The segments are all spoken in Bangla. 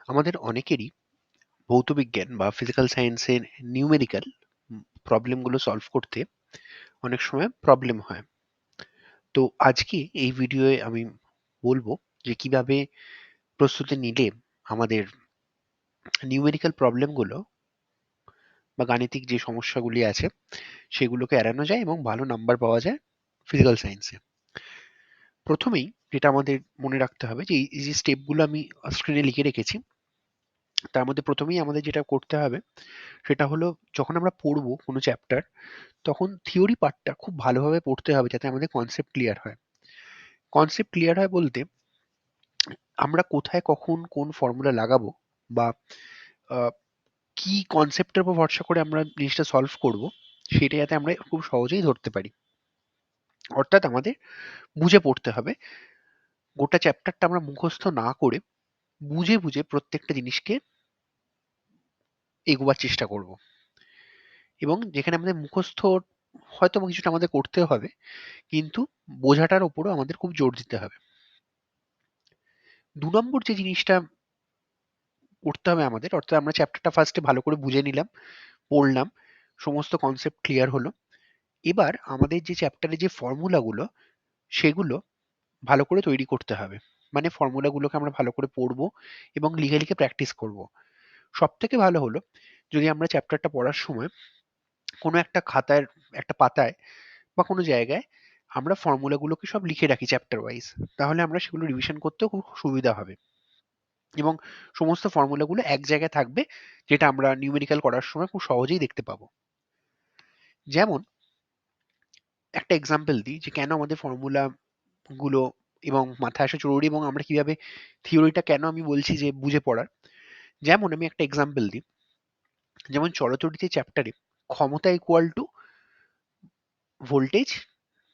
আমাদের অনেকেরই ভৌতবিজ্ঞান বা ফিজিক্যাল সায়েন্সের নিউমেরিক্যাল প্রবলেমগুলো সলভ করতে অনেক সময় প্রবলেম হয়। তো আজকে এই ভিডিওয়ে আমি বলবো যে কিভাবে প্রস্তুতি নিলে আমাদের নিউমেরিক্যাল প্রবলেমগুলো বা গাণিতিক যে সমস্যাগুলি আছে সেগুলোকে এড়ানো যায় এবং ভালো নাম্বার পাওয়া যায় ফিজিক্যাল সায়েন্সে। প্রথমেই যেটা আমাদের মনে রাখতে হবে যে এই যে স্টেপগুলো আমি স্ক্রিনে লিখে রেখেছি, তার মধ্যে প্রথমেই আমাদের যেটা করতে হবে সেটা হলো, যখন আমরা পড়বো কোনো চ্যাপ্টার তখন থিওরি পার্টটা খুব ভালোভাবে পড়তে হবে যাতে আমাদের কনসেপ্ট ক্লিয়ার হয়। কনসেপ্ট ক্লিয়ার হয় বলতে আমরা কোথায় কখন কোন ফর্মুলা লাগাবো বা কি কনসেপ্টের উপর ভরসা করে আমরা জিনিসটা সলভ করব, সেটা যাতে আমরা খুব সহজেই ধরতে পারি। অর্থাৎ আমাদের বুঝে পড়তে হবে, গোটা চ্যাপ্টারটা আমরা মুখস্থ না করে বুঝে বুঝে প্রত্যেকটা জিনিসকে এগোবার চেষ্টা করব। এবং যেখানে আমাদের মুখস্থ হয়তো কিছুটা আমাদের করতে হবে, কিন্তু বোঝাটার উপরও আমাদের খুব জোর দিতে হবে। ২ নম্বর যে জিনিসটা করতে হবে আমাদের, অর্থাৎ আমরা চ্যাপ্টারটা ফার্স্টে ভালো করে বুঝে নিলাম, পড়লাম, সমস্ত কনসেপ্ট ক্লিয়ার হলো। এবার আমাদের যে চ্যাপ্টারে যে ফর্মুলাগুলো সেগুলো ভালো করে তৈরি করতে হবে। মানে ফর্মুলাগুলোকে আমরা ভালো করে পড়বো এবং লিখে লিখে প্র্যাকটিস করব। সবথেকে ভালো হলো যদি আমরা চ্যাপ্টারটা পড়ার সময় কোনো একটা খাতার একটা পাতায় বা কোনো জায়গায় আমরা ফর্মুলাগুলোকে সব লিখে রাখি চ্যাপ্টার ওয়াইজ। তাহলে আমরা সেগুলো রিভিশন করতেও খুব সুবিধা হবে এবং সমস্ত ফর্মুলাগুলো এক জায়গায় থাকবে, যেটা আমরা নিউমেরিক্যাল করার সময় খুব সহজেই দেখতে পাবো। যেমন একটা এক্সাম্পল দিই যে কেন আমাদের ফর্মুলা গুলো এবং মাথায় আসা জরুরি এবং আমরা কিভাবে থিওরিটা কেন আমি বলছি যে বুঝে পড়ার। যেমন আমি একটা এক্সাম্পল দিই, যেমন চলতরিতে চ্যাপ্টারে ক্ষমতা ইকুয়াল টু ভোল্টেজ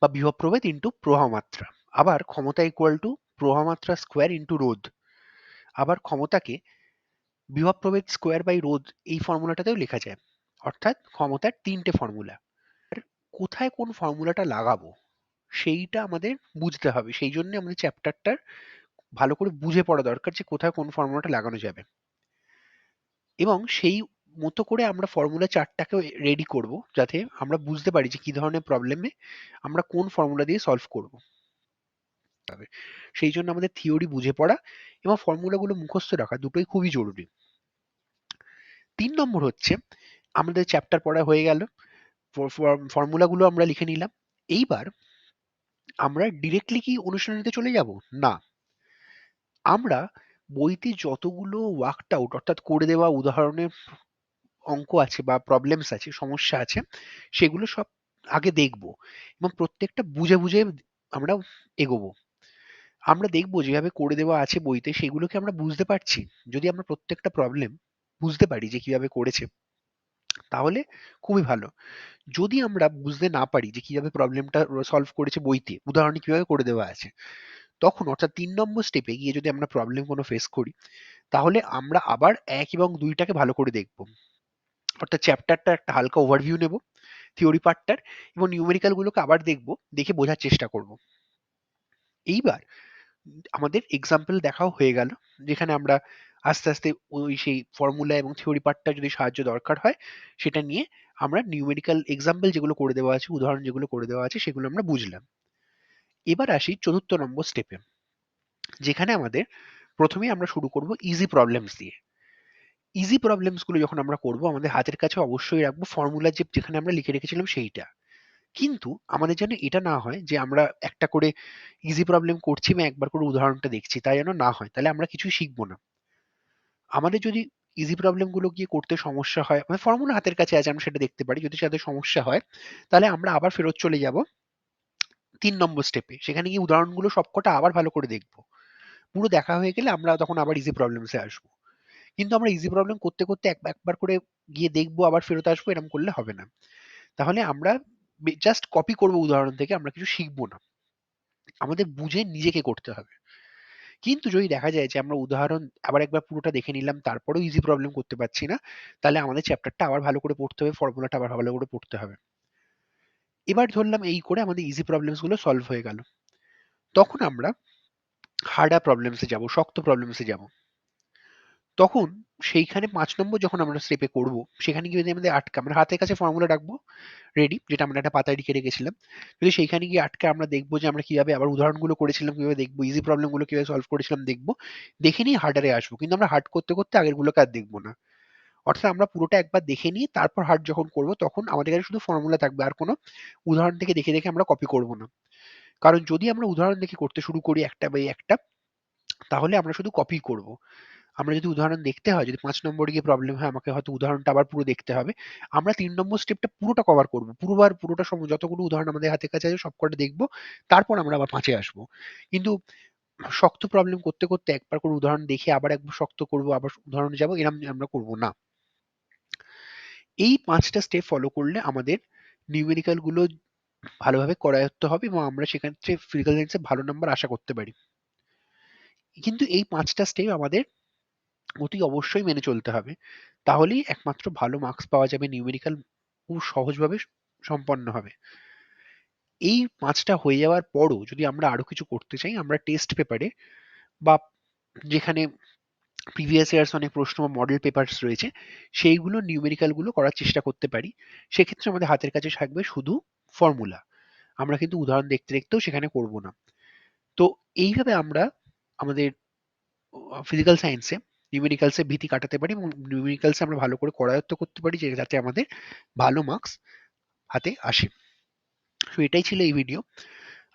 বা বিভব প্রভেদ ইন্টু প্রবাহ মাত্রা, আবার ক্ষমতা ইকুয়াল টু প্রবাহ মাত্রা স্কোয়ার ইন্টু রোধ, আবার ক্ষমতাকে বিভব প্রভেদ স্কোয়ার বাই রোধ এই ফর্মুলাটাতেও লেখা যায়। অর্থাৎ ক্ষমতার তিনটে ফর্মুলা। কোথায় কোন ফর্মুলাটা লাগাবো সেইটা আমাদের বুঝতে হবে, সেই জন্য আমাদের চ্যাপ্টারটার ভালো করে বুঝে পড়া দরকার যে কোথায় কোন ফর্মুলাটা লাগানো যাবে। এবং সেই মতো করে আমরা ফর্মুলা চার্টটাকেও রেডি করব, যাতে আমরা বুঝতে পারি যে কি ধরনের প্রবলেমে আমরা কোন ফর্মুলা দিয়ে সলভ করব। সেই জন্য আমাদের থিওরি বুঝে পড়া এবং ফর্মুলাগুলো মুখস্থ রাখা দুটোই খুবই জরুরি। ৩ নম্বর হচ্ছে, আমাদের চ্যাপ্টার পড়া হয়ে গেল, ফর্মুলাগুলো আমরা লিখে নিলাম। এইবার আমরা ডিরেক্টলি কি অনুশীলনীতে চলে যাব? না, আমরা বইতে যতগুলো ওয়ার্কড আউট অর্থাৎ করে দেওয়া উদাহরণের অঙ্ক আছে বা প্রবলেমস আছে, সমস্যা আছে, সেগুলো সব আগে দেখব এবং প্রত্যেকটা বুঝে বুঝে আমরা এগোবো। আমরা দেখব যেভাবে করে দেওয়া আছে বইতে সেগুলোকে আমরা বুঝতে পারছি। যদি আমরা প্রত্যেকটা প্রবলেম বুঝতে পারি যে কিভাবে করেছে, তাহলে খুবই ভালো। যদি আমরা বুঝতে না পারি যে কিভাবে প্রবলেমটা সলভ করেছে বইতে, উদাহরণে কিভাবে করে দেওয়া আছে, তখন অর্থাৎ ৩ নম্বর স্টেপে গিয়ে যদি আমরা প্রবলেম কোনো ফেস করি, তাহলে আমরা আবার ১ এবং ২ টাকে ভালো করে দেখব। অর্থাৎ চ্যাপ্টারটা একটা হালকা ওভারভিউ নেব থিওরি পার্টটার এবং নিউমেরিক্যাল গুলোকে আবার দেখব, দেখে বোঝার চেষ্টা করব। এইবার আমাদের এক্সাম্পল দেখাও হয়ে গেল, যেখানে আমরা আস্তে আস্তে ওই সেই ফর্মুলা এবং থিওরি পার্টটা যদি সাহায্য দরকার হয় সেটা নিয়ে আমরা নিউমেরিক্যাল এক্সাম্পল যেগুলো করে দেওয়া আছে, উদাহরণ যেগুলো করে দেওয়া আছে সেগুলো আমরা বুঝলাম। এবার আসি ৪র্থ নম্বর স্টেপে, যেখানে আমাদের প্রথমেই আমরা শুরু করব ইজি প্রবলেমস দিয়ে। ইজি প্রবলেমস গুলো যখন আমরা করব, আমাদের হাতের কাছে অবশ্যই রাখবো ফর্মুলা যেখানে আমরা লিখে রেখেছিলাম সেইটা। কিন্তু আমাদের যেন এটা না হয় যে আমরা একটা করে ইজি প্রবলেম করছি এবং একবার করে উদাহরণটা দেখছি, তাই যেন না হয়, তাহলে আমরা কিছুই শিখবো না। আমাদের যদি ইজি প্রবলেম গুলো গিয়ে করতে সমস্যা হয়, মানে ফর্মুলা হাতের কাছে আছে আমরা সেটা দেখতে পারি, যদি সেটাতে সমস্যা হয় তাহলে আমরা আবার ফেরত চলে যাব ৩ নম্বর স্টেপে, সেখানে গিয়ে উদাহরণগুলো সবকটা আবার ভালো করে দেখবো। পুরো দেখা হয়ে গেলে আমরা তখন আবার ইজি প্রবলেমসে আসবো। কিন্তু আমরা ইজি প্রবলেম করতে করতে একবার করে গিয়ে দেখবো আবার ফেরত আসবো, এরকম করলে হবে না। তাহলে আমরা জাস্ট কপি করবো উদাহরণ থেকে, আমরা কিছু শিখবো না। আমাদের বুঝে নিজেকে করতে হবে। কিন্তু যদি দেখা যায় যে আমরা উদাহরণ আবার একবার পুরোটা দেখে নিলাম তারপরেও ইজি প্রবলেম করতে পারছি না, তাহলে আমাদের চ্যাপ্টারটা আবার ভালো করে পড়তে হবে, ফর্মুলাটা আবার ভালো করে পড়তে হবে। এবার ধরলাম এই করে আমাদের ইজি প্রবলেমস গুলো সলভ হয়ে গেল। তখন আমরা হার্ডার প্রবলেমসে যাব, শক্ত প্রবলেমসে যাব। তখন সেইখানে ৫ নম্বর যখন আমরা স্টেপে করব, সেখানে গিয়ে যদি আমাদের আমরা হাতের কাছে ফর্মুলা রাখবো রেডি, যেটা আমরা একটা পাতায় লিখে রেখেছিলাম। যদি সেইখানে গিয়ে আটকে আমরা দেখবো যে আমরা কিভাবে আবার উদাহরণগুলো করেছিলাম, কিভাবে দেখবো, ইজি প্রবলেম গুলো কিভাবে সলভ করেছিলাম দেখবো, দেখে নিয়ে হার্ডারে আসবো। কিন্তু আমরা হার্ড করতে করতে আগেরগুলোকে আর দেখবো না। অর্থাৎ আমরা পুরোটা একবার দেখে নিয়ে তারপর হার্ড যখন করব, তখন আমাদের কাছে শুধু ফর্মুলা থাকবে, আর কোনো উদাহরণ থেকে দেখে দেখে আমরা কপি করব না। কারণ যদি আমরা উদাহরণ দেখে করতে শুরু করি একটা বাই একটা, তাহলে আমরা শুধু কপি করব। আমরা যদি উদাহরণ দেখতে হয়, যদি ৫ নম্বরে গিয়ে প্রবলেম হয়, আমাকে হয়তো উদাহরণটা আবার পুরো দেখতে হবে। আমরা ৩ নম্বর স্টেপটা পুরোটা কভার করব। পুরোটা যতগুলো উদাহরণ আমাদের হাতের কাছে আছে সবকটা দেখব। তারপর আমরা আবার ৫ এ আসবো। কিন্তু শক্ত প্রবলেম করতে করতে একবার করে উদাহরণ দেখে আবার একবার শক্ত করব, আবার উদাহরণে যাব, এরকম আমরা করব না। এই ৫ টা স্টেপ ফলো করলে আমাদের নিউমেরিক্যাল গুলো ভালোভাবে করায়ত্ত হবে এবং আমরা সেখান থেকে ফিজিক্যাল সায়েন্সে ভালো নাম্বার আশা করতে পারি। কিন্তু এই ৫ টা স্টেপ আমাদের অতি অবশ্যই মেনে চলতে হবে। তাহলেই একমাত্র ভালো মার্কস পাওয়া যাবে, নিউমেরিক্যাল খুব সহজভাবে সম্পন্ন হবে। এই ৫ টা হয়ে যাওয়ার পরও যদি আমরা আরো কিছু করতে চাই, আমরা টেস্ট পেপারে বা যেখানে প্রিভিয়াস ইয়ার্স অনেক প্রশ্ন বা মডেল পেপারস রয়েছে, সেইগুলো নিউমেরিক্যাল গুলো করার চেষ্টা করতে পারি। সেক্ষেত্রে আমাদের হাতের কাছে থাকবে শুধু ফর্মুলা। আমরা কিন্তু উদাহরণ দেখতে দেখতেও সেখানে করব না। তো এইভাবে আমরা আমাদের ফিজিক্যাল সায়েন্সে নিউমেরিক্যালসে ভীতি কাটাতে পারি এবং নিউমেরিক্যালসে আমরা ভালো করে করায়ত্ত করতে পারি, যাতে আমাদের ভালো মার্কস হাতে আসে। তো এটাই ছিল এই ভিডিও।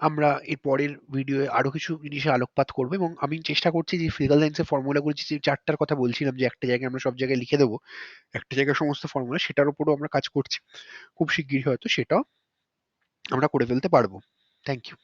আমরা এর পরের ভিডিওয়ে আরো কিছু জিনিসে আলোকপাত করব এবং আমি চেষ্টা করছি যে ফিজিক্যাল সায়েন্সের ফর্মুলাগুলো যে ৪ টার কথা বলছিলাম, যে একটা জায়গায় আমরা সব জায়গায় লিখে দেবো, একটা জায়গায় সমস্ত ফর্মুলা, সেটার উপরও আমরা কাজ করছি। খুব শিগগিরই হয়তো সেটাও আমরা করে ফেলতে পারবো। Thank you.